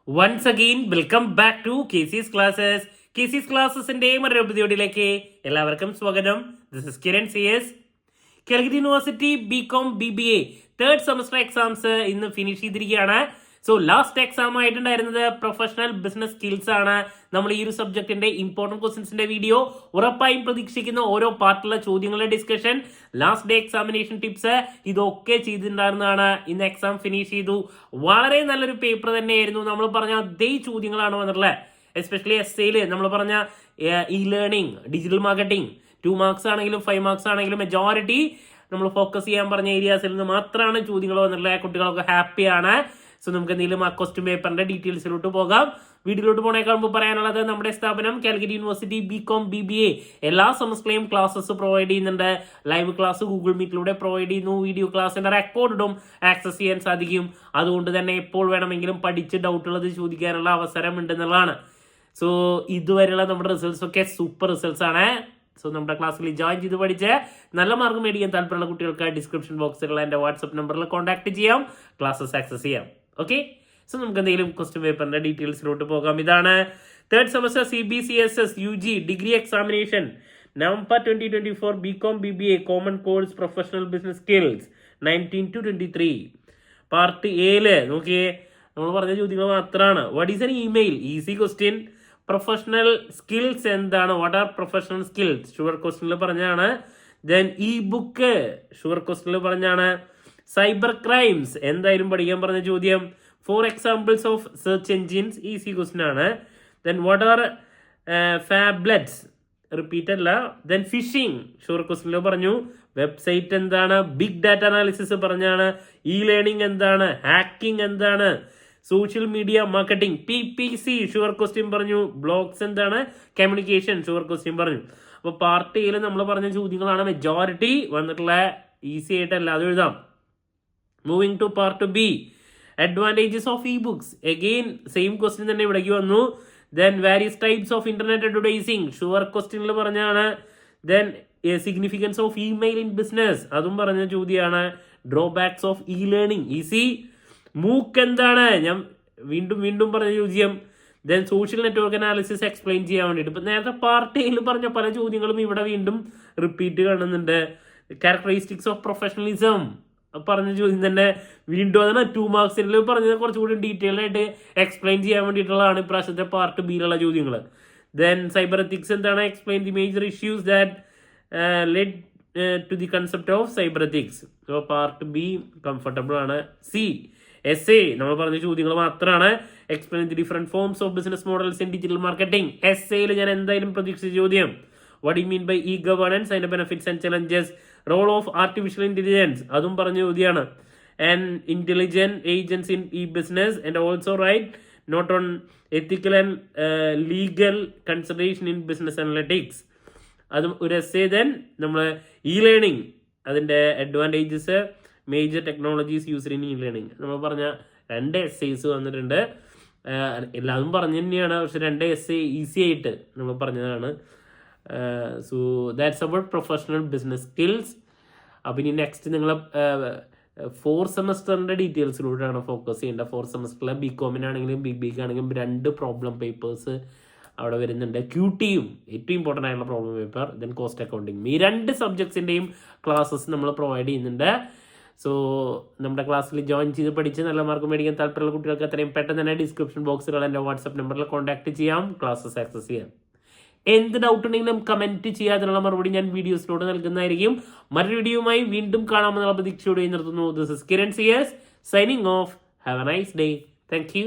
Once again, welcome back to KC's Classes. KC's Classesന്റെ മറ്റൊരു എപ്പിസോഡിലേക്ക് എല്ലാവർക്കും സ്വാഗതം. This is Kiran CS. Calicut university BCom BBA third semester exams ഇന്ന് finish ചെയ്തിരിക്കുകയാണ്. So last exam ആയിട്ടുണ്ടായിരുന്നത് professional business skills ആണ്. നമ്മൾ ഈ ഒരു സബ്ജക്റ്റിന്റെ ഇമ്പോർട്ടന്റ് ക്വസ്റ്റ്യൻസിന്റെ വീഡിയോ ഉറപ്പായും പ്രതീക്ഷിക്കുന്ന ഓരോ പാർട്ടിലുള്ള ചോദ്യങ്ങളുടെ discussion, last day examination tips ഇതൊക്കെ ചെയ്തിട്ടുണ്ടായിരുന്നതാണ്. ഇന്ന് എക്സാം ഫിനിഷ് ചെയ്തു. വളരെ നല്ലൊരു പേപ്പർ തന്നെയായിരുന്നു. നമ്മൾ പറഞ്ഞ അതേ ചോദ്യങ്ങളാണ് വന്നിട്ടുള്ളത്. എസ്പെഷ്യലി എസ്സേയിൽ നമ്മൾ പറഞ്ഞ E learning, digital marketing 2 marks ആണെങ്കിലും 5 മാർക്സ് ആണെങ്കിലും മെജോറിറ്റി നമ്മൾ ഫോക്കസ് ചെയ്യാൻ പറഞ്ഞ ഏരിയാസിൽ നിന്ന് മാത്രമാണ് ചോദ്യങ്ങൾ വന്നിട്ടുള്ളത്. കുട്ടികളൊക്കെ ഹാപ്പിയാണ്. സോ നമുക്ക് എന്തെങ്കിലും ആ ക്വസ്റ്റ്യൻ പേപ്പറിന്റെ ഡീറ്റെയിൽസിലോട്ട് പോകാം. വീഡിയോയിലോട്ട് പോണേക്കാൾ മുമ്പ് പറയാനുള്ളത്, നമ്മുടെ സ്ഥാപനം കാലിക്കറ്റ് യൂണിവേഴ്സിറ്റി BCom BBA എല്ലാ സെമസ്റ്ററിലെയും ക്ലാസ്സസ് പ്രൊവൈഡ് ചെയ്യുന്നുണ്ട്. ലൈവ് ക്ലാസ് ഗൂഗിൾ മീറ്റിലൂടെ പ്രൊവൈഡ് ചെയ്യുന്നു. വീഡിയോ ക്ലാസ്സിന്റെ റെക്കോർഡും ആക്സസ് ചെയ്യാൻ സാധിക്കും. അതുകൊണ്ട് തന്നെ എപ്പോൾ വേണമെങ്കിലും പഠിച്ച് ഡൗട്ട് ഉള്ളത് ചോദിക്കാനുള്ള അവസരം ഉണ്ടെന്നുള്ളതാണ്. സോ ഇതുവരെയുള്ള നമ്മുടെ റിസൾട്ട്സ് ഒക്കെ സൂപ്പർ റിസൾട്ട്സ് ആണ്. സോ നമ്മുടെ ക്ലാസ്സിൽ ജോയിൻ ചെയ്ത് പഠിച്ച് നല്ല മാർക്ക് മേടിക്കാൻ താല്പര്യമുള്ള കുട്ടികൾക്ക് ഡിസ്ക്രിപ്ഷൻ ബോക്സിലുള്ള എൻ്റെ വാട്സ്ആപ്പ് നമ്പറിൽ കോൺടാക്ട് ചെയ്യാം, ക്ലാസ്സസ് ആക്സസ് ചെയ്യാം. ഓക്കെ, സോ നമുക്ക് എന്തെങ്കിലും ക്വസ്റ്റ്യൻ പേപ്പറിന്റെ ഡീറ്റെയിൽസിലോട്ട് പോകാം. ഇതാണ് തേർഡ് സെമസ്റ്റർ CBCSS UG degree examination November 2024 BCom BBA common course professional business skills 19 to 23 part എയില് നോക്കിയേ. നമ്മൾ പറഞ്ഞ ചോദ്യങ്ങൾ മാത്രമാണ്. What is an email? Easy question. Professional skills എന്താണ്? What are professional skills? Sure ക്വസ്റ്റ്യനിൽ പറഞ്ഞാണ്. ദെൻ ഇ ബുക്ക് ഷുവർ ക്വസ്റ്റ്യനിൽ പറഞ്ഞാണ്. സൈബർ ക്രൈംസ് എന്തായാലും പഠിക്കാൻ പറഞ്ഞ ചോദ്യം. 4 examples of search engines easy question ആണ്. Then what are phablets? Repeat അല്ല. ദെൻ ഫിഷിംഗ് ഷുവർ ക്വസ്റ്റ്യനിൽ പറഞ്ഞു. വെബ്സൈറ്റ് എന്താണ്? ബിഗ് ഡാറ്റ അനാലിസിസ് പറഞ്ഞാണ്. ഇ ലേണിംഗ് എന്താണ്? ഹാക്കിംഗ് എന്താണ്? Social media marketing PPC sure question പറഞ്ഞു. ബ്ലോഗ്സ് എന്താണ്? കമ്മ്യൂണിക്കേഷൻ ഷുവർ ക്വസ്റ്റ്യൻ പറഞ്ഞു. അപ്പോൾ പാർട്ട് എയിൽ നമ്മൾ പറഞ്ഞ ചോദ്യങ്ങളാണ് മെജോറിറ്റി വന്നിട്ടുള്ള. ഈസി ആയിട്ട് അല്ലാതെ എഴുതാം. Moving to part B, advantages of e books. Again same question തന്നെ ഇവിടേക്ക് വന്നു. Then various types of internet advertising sure ക്വസ്റ്റ്യനിൽ പറഞ്ഞാണ്. Then significance of email in business അതും പറഞ്ഞ ചോദ്യമാണ്. Drawbacks of e learning easy. MOOC എന്താണ്? ഞാൻ വീണ്ടും പറഞ്ഞ ചോദ്യം. Then social network analysis explain ചെയ്യാൻ വേണ്ടിയിട്ട്. ഇപ്പം നേരത്തെ പാർട്ടിയിൽ പറഞ്ഞ പല ചോദ്യങ്ങളും ഇവിടെ വീണ്ടും റിപ്പീറ്റ് കാണുന്നുണ്ട്. ക്യാരക്ടറിസ്റ്റിക്സ് ഓഫ് പ്രൊഫഷണലിസം പറഞ്ഞ ചോദ്യം തന്നെ വീണ്ടും അതാണ് 2 മാർക്സിൽ പറഞ്ഞത്. കുറച്ചുകൂടി ഡീറ്റെയിൽ ആയിട്ട് എക്സ്പ്ലെയിൻ ചെയ്യാൻ വേണ്ടിയിട്ടുള്ളതാണ് ഇപ്രാവശ്യത്തെ പാർട്ട് ബിയിലുള്ള ചോദ്യങ്ങൾ. ദെൻ സൈബർ എത്തിക്സ് എന്താണ്? Explain the major issues that led to the concept of cyber ethics. അപ്പോൾ പാർട്ട് ബി കംഫർട്ടബിൾ ആണ്. സി എസ് നമ്മൾ പറഞ്ഞ ചോദ്യങ്ങൾ മാത്രമാണ്. Explain the different forms of business models in digital marketing. എസ്സേയിൽ ഞാൻ എന്തായാലും പ്രതീക്ഷിച്ച ചോദ്യം. What you mean by e governance, അതിന്റെ benefits and challenges. Role of artificial intelligence അതും പറഞ്ഞ ചോദ്യമാണ്. And intelligent agents in e business and also write note on ethical and legal consideration in business analytics അതും ഒരു essay. Then നമ്മൾ e learning അതിന്റെ advantages, major technologies used in e learning നമ്മൾ പറഞ്ഞ 2 essays വന്നിട്ടുണ്ട്. എല്ലാതും പറഞ്ഞു തന്നെയാണ്, പക്ഷെ 2 എസ്സേ ഈസി ആയിട്ട് നമ്മൾ പറഞ്ഞതാണ്. So that's about professional business skills. അപ്പം ഇനി നെക്സ്റ്റ് നിങ്ങൾ 4 സെമസ്റ്ററിൻ്റെ ഡീറ്റെയിൽസിലൂടെയാണ് ഫോക്കസ് ചെയ്യേണ്ടത്. 4 സെമസ്റ്ററിലെ BComനാണെങ്കിലും BBAക്കാണെങ്കിലും 2 പ്രോബ്ലം പേപ്പേഴ്സ് അവിടെ വരുന്നുണ്ട്. QTയും ഏറ്റവും ഇമ്പോർട്ടൻ്റ് ആയിട്ടുള്ള problem paper, then cost accounting. ഈ 2 സബ്ജക്ട്സിൻ്റെയും ക്ലാസ്സസ് നമ്മൾ പ്രൊവൈഡ് ചെയ്യുന്നുണ്ട്. സോ നമ്മുടെ ക്ലാസ്സിൽ ജോയിൻ ചെയ്ത് പഠിച്ച് നല്ല മാർക്ക് മേടിക്കാൻ താല്പര്യമുള്ള കുട്ടികൾക്ക് എത്രയും പെട്ടെന്ന് തന്നെ ഡിസ്ക്രിപ്ഷൻ ബോക്സിലുള്ള എൻ്റെ വാട്സ്ആപ്പ് നമ്പറിൽ കോൺടാക്ട് ചെയ്യാം, ക്ലാസ്സസ് ആക്സസ് ചെയ്യാം. എന്ത് ഡൗട്ട് ഉണ്ടെങ്കിലും കമൻറ്റ് ചെയ്യാതിനുള്ള മറുപടി ഞാൻ വീഡിയോസിലൂടെ നൽകുന്നതായിരിക്കും. മറ്റൊരു വീഡിയോയുമായി വീണ്ടും കാണാമെന്നുള്ള പ്രതീക്ഷയോടെ നിർത്തുന്നു. This is Kiran CS signing off. Have a nice day. Thank U.